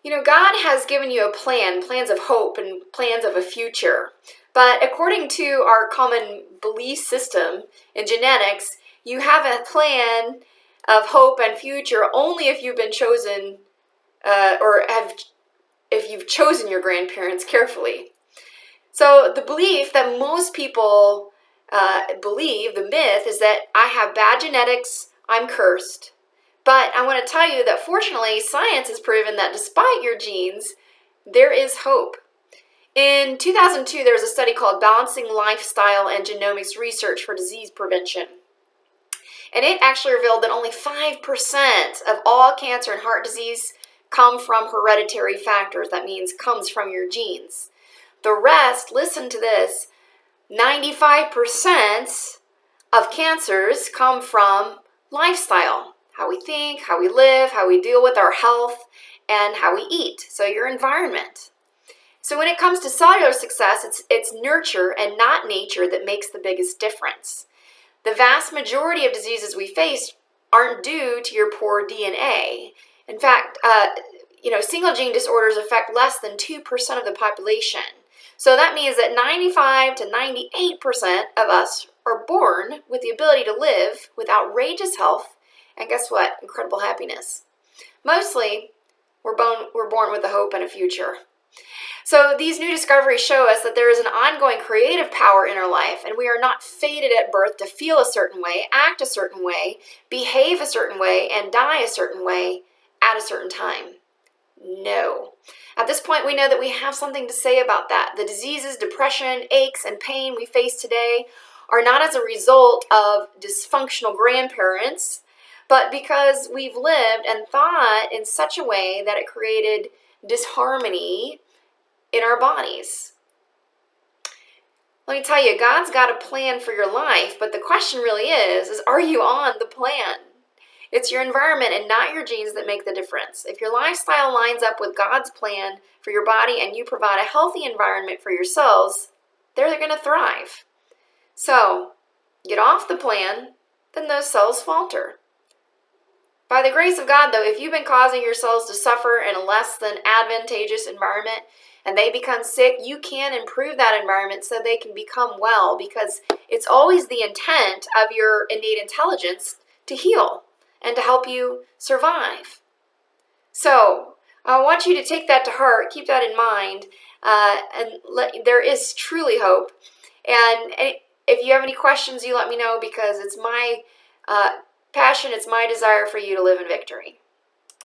God has given you a plan, plans of hope and plans of a future. But according to our common belief system in genetics, you have a plan of hope and future only if you've been chosen if you've chosen your grandparents carefully. So the belief that most people believe, the myth, is that I have bad genetics, I'm cursed. But I want to tell you that fortunately, science has proven that despite your genes, there is hope. In 2002, there was a study called Balancing Lifestyle and Genomics Research for Disease Prevention. And it actually revealed that only 5% of all cancer and heart disease come from hereditary factors. That means comes from your genes. The rest, listen to this, 95% of cancers come from lifestyle. How we think, how we live, how we deal with our health, and how we eat. So your environment. So when it comes to cellular success, it's nurture and not nature that makes the biggest difference. The vast majority of diseases we face aren't due to your poor DNA. In fact, single gene disorders affect less than 2% of the population. So that means that 95 to 98% of us are born with the ability to live with outrageous health and guess what? Incredible happiness. Mostly, we're born with a hope and a future. So these new discoveries show us that there is an ongoing creative power in our life, and we are not fated at birth to feel a certain way, act a certain way, behave a certain way, and die a certain way at a certain time. No. At this point, we know that we have something to say about that. The diseases, depression, aches, and pain we face today are not as a result of dysfunctional grandparents, but because we've lived and thought in such a way that it created disharmony in our bodies. Let me tell you, God's got a plan for your life, but the question really is are you on the plan? It's your environment and not your genes that make the difference. If your lifestyle lines up with God's plan for your body and you provide a healthy environment for your cells, they're going to thrive. So, get off the plan, then those cells falter. By the grace of God, though, if you've been causing your cells to suffer in a less than advantageous environment and they become sick, you can improve that environment so they can become well, because it's always the intent of your innate intelligence to heal and to help you survive. So I want you to take that to heart, keep that in mind, there is truly hope. And if you have any questions, you let me know, because it's my passion, it's my desire for you to live in victory.